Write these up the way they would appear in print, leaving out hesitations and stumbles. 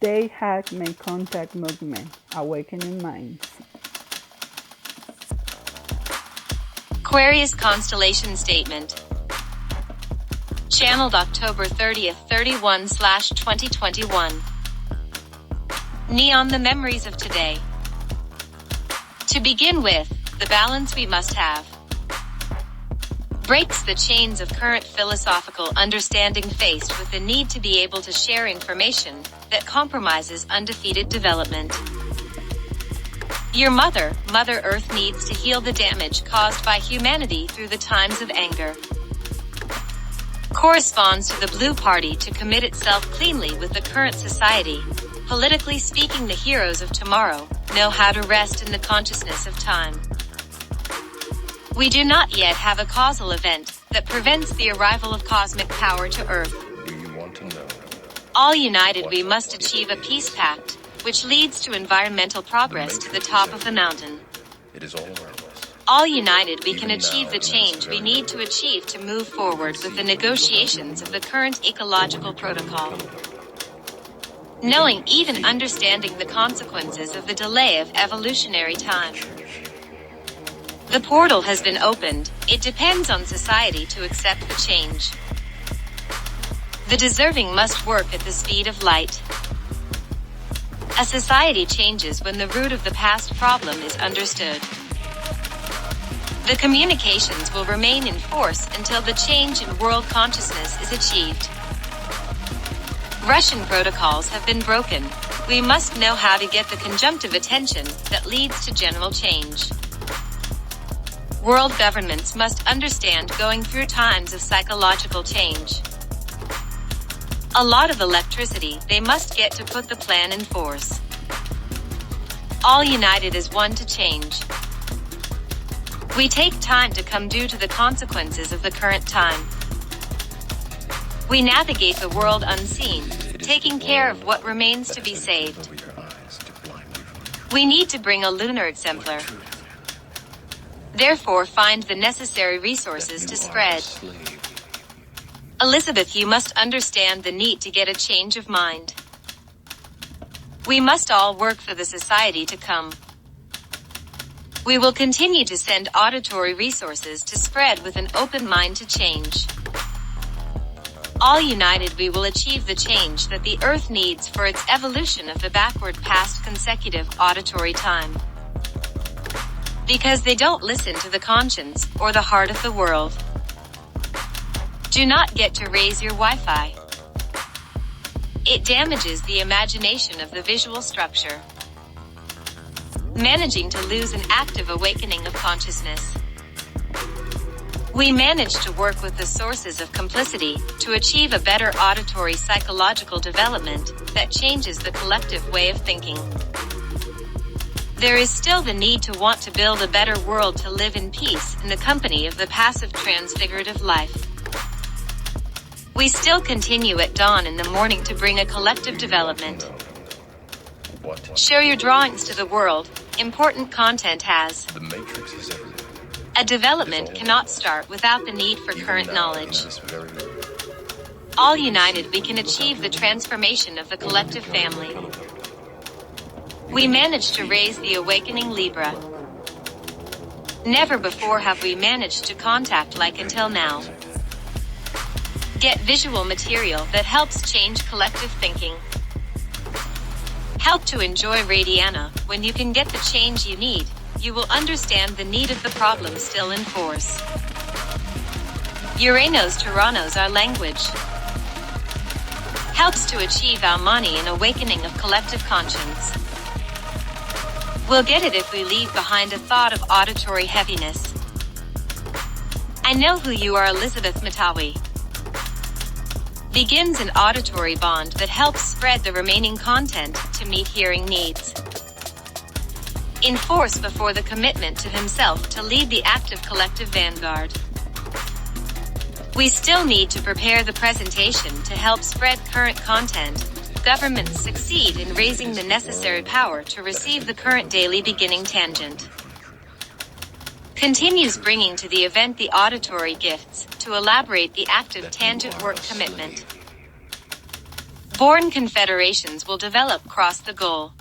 THMCM contact movement, awakening minds. Aquarius Constellation Statement. Channeled October 30th, 31/2021. Neon, the memories of today. To begin with, the balance we must have breaks the chains of current philosophical understanding faced with the need to be able to share information that compromises undefeated development. Your Mother Earth needs to heal the damage caused by humanity through the times of anger. Corresponds to the Blue Party to commit itself cleanly with the current society. Politically speaking, the heroes of tomorrow know how to rest in the consciousness of time. We do not yet have a causal event that prevents the arrival of cosmic power to Earth. Do you want to know? All united, we must achieve a peace pact, which leads to environmental progress to the top of the mountain. It is all around us. All united, we can achieve the change we need to achieve to move forward with the negotiations of the current ecological protocol. Knowing, even understanding the consequences of the delay of evolutionary time. The portal has been opened. It depends on society to accept the change. The deserving must work at the speed of light. A society changes when the root of the past problem is understood. The communications will remain in force until the change in world consciousness is achieved. Russian protocols have been broken. We must know how to get the conjunctive attention that leads to general change. World governments must understand going through times of psychological change. A lot of electricity they must get to put the plan in force. All united as one to change. We take time to come due to the consequences of the current time. We navigate the world unseen, taking care of what remains to be saved. We need to bring a lunar exemplar. Therefore, find the necessary resources to spread. Elizabeth, you must understand the need to get a change of mind. We must all work for the society to come. We will continue to send auditory resources to spread with an open mind to change. All united, we will achieve the change that the Earth needs for its evolution of the backward past consecutive auditory time. Because they don't listen to the conscience or the heart of the world. Do not get to raise your Wi-Fi. It damages the imagination of the visual structure. Managing to lose an active awakening of consciousness. We manage to work with the sources of complicity to achieve a better auditory psychological development that changes the collective way of thinking. There is still the need to want to build a better world to live in peace in the company of the passive transfigurative life. We still continue at dawn in the morning to bring a collective development. Show your drawings to the world. Important content has. The matrix is everywhere. A development cannot start without the need for current knowledge. This very room. All united, we can achieve the transformation of the collective family. We managed to raise the awakening Libra. Never before have we managed to contact like until now. Get visual material that helps change collective thinking. Help to enjoy Radiana. When you can get the change you need, you will understand the need of the problem still in force. Uranos Tyrannos, our language. Helps to achieve Almani, an awakening of collective conscience. We'll get it if we leave behind a thought of auditory heaviness. I know who you are, Elizabeth Matawi. Begins an auditory bond that helps spread the remaining content to meet hearing needs. In force before the commitment to himself to lead the active collective vanguard. We still need to prepare the presentation to help spread current content. Governments succeed in raising the necessary power to receive the current daily beginning tangent. Continues bringing to the event the auditory gifts to elaborate the active tangent work commitment. Born confederations will develop across the goal.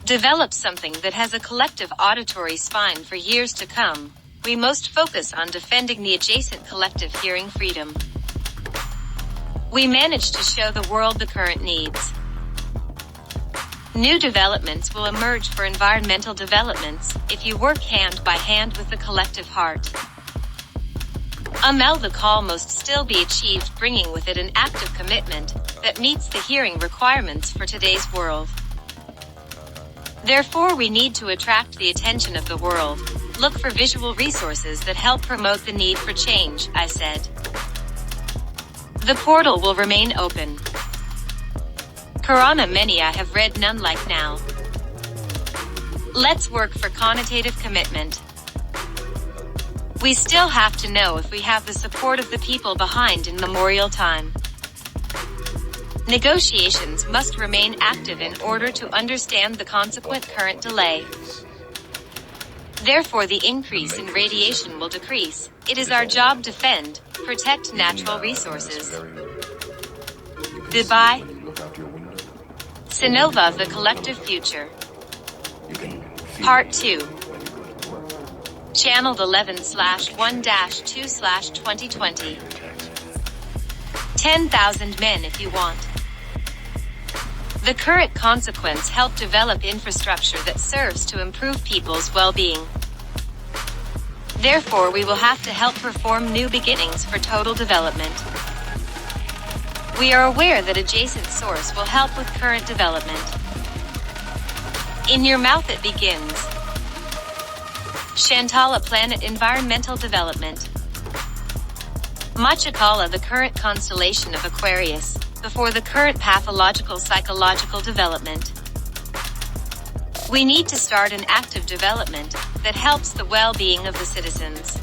Develop something that has a collective auditory spine for years to come. We most focus on defending the adjacent collective hearing freedom. We managed to show the world the current needs. New developments will emerge for environmental developments if you work hand by hand with the collective heart. Amel, the call must still be achieved, bringing with it an active commitment that meets the hearing requirements for today's world. Therefore, we need to attract the attention of the world. Look for visual resources that help promote the need for change, I said. The portal will remain open. Qurana many I have read, none like now. Let's work for connotative commitment. We still have to know if we have the support of the people behind in memorial time. Negotiations must remain active in order to understand the consequent current delay. Therefore, the increase in radiation will decrease. It is our job to defend, protect natural resources. Goodbye. Sinova of the Collective Future. Part 2. Channeled 11/1-2/2020. 10,000 men if you want. The current consequence help develop infrastructure that serves to improve people's well-being. Therefore, we will have to help perform new beginnings for total development. We are aware that adjacent source will help with current development. In your mouth it begins. Shantala Planet Environmental Development. Machakala, the current constellation of Aquarius, before the current pathological psychological development. We need to start an active development that helps the well-being of the citizens.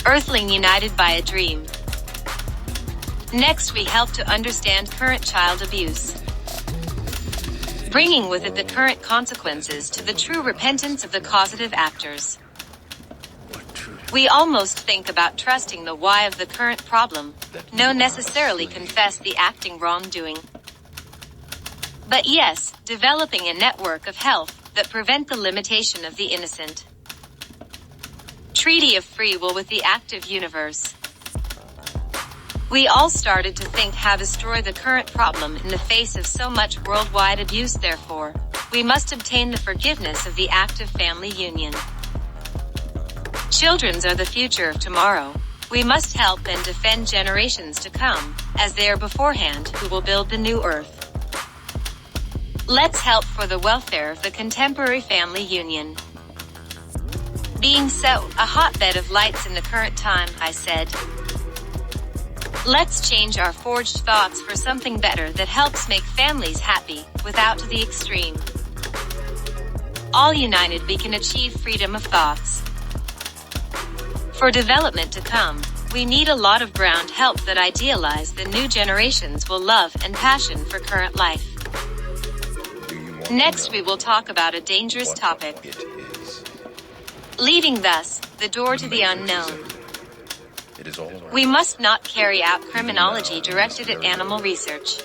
Earthling united by a dream. Next, we help to understand current child abuse, bringing with it the current consequences to the true repentance of the causative actors. We almost think about trusting the why of the current problem, no necessarily confess the acting wrongdoing. But yes, developing a network of health that prevent the limitation of the innocent. Treaty of free will with the active universe. We all started to think how to destroy the current problem in the face of so much worldwide abuse. Therefore, we must obtain the forgiveness of the active family union. Children are the future of tomorrow. We must help and defend generations to come, as they are beforehand, who will build the new earth. Let's help for the welfare of the contemporary family union. Being so, a hotbed of lights in the current time, I said. Let's change our forged thoughts for something better that helps make families happy, without to the extreme. All united we can achieve freedom of thoughts. For development to come, we need a lot of ground help that idealize the new generations will love and passion for current life. Next we will talk about a dangerous topic. Leading thus, the door to the unknown. We must not carry out criminology directed at animal research.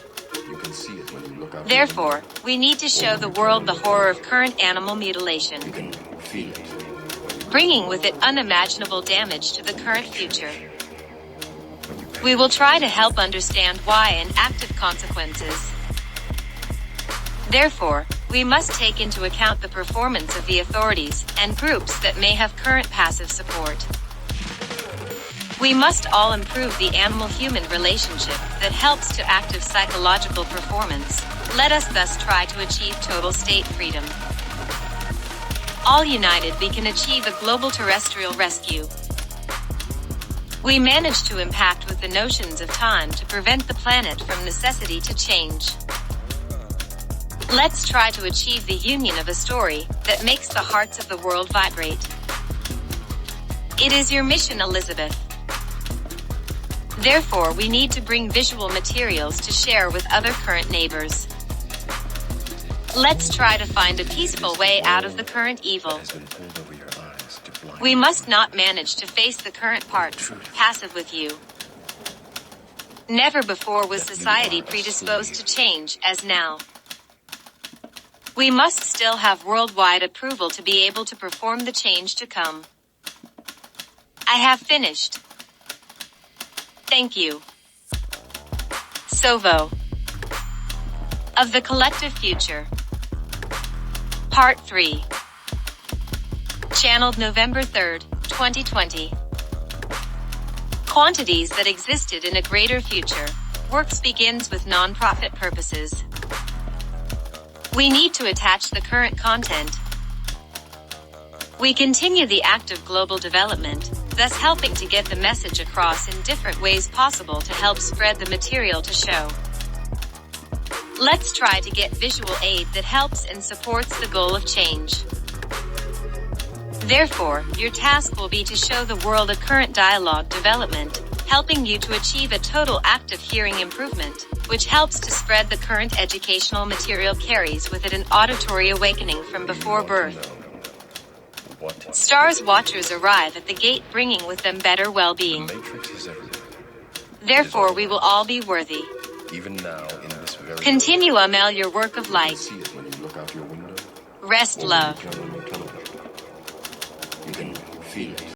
Therefore, we need to show the world the horror of current animal mutilation, bringing with it unimaginable damage to the current future. We will try to help understand why and active consequences. Therefore, we must take into account the performance of the authorities and groups that may have current passive support. We must all improve the animal-human relationship that helps to active psychological performance. Let us thus try to achieve total state freedom. All united we can achieve a global terrestrial rescue. We manage to impact with the notions of time to prevent the planet from necessity to change. Let's try to achieve the union of a story that makes the hearts of the world vibrate. It is your mission, Elizabeth. Therefore, we need to bring visual materials to share with other current neighbors. Let's try to find a peaceful way out of the current evil. We must not manage to face the current part, passive with you. Never before was society predisposed to change as now. We must still have worldwide approval to be able to perform the change to come. I have finished. Thank you. Sovo. Of the Collective Future. Part 3. Channeled November 3rd, 2020. Quantities that existed in a greater future. Works begins with non-profit purposes. We need to attach the current content. We continue the act of global development, thus helping to get the message across in different ways possible to help spread the material to show. Let's try to get visual aid that helps and supports the goal of change. Therefore, your task will be to show the world a current dialogue development, helping you to achieve a total active hearing improvement, which helps to spread the current educational material carries with it an auditory awakening from before birth. Stars watchers arrive at the gate bringing with them better well-being. The Matrix is everywhere. Therefore we will all be worthy. Even now, in this very Continue, Amel, your work of You light. see it when you look out your window. Rest, or love. when you turn on your television. You can feel it.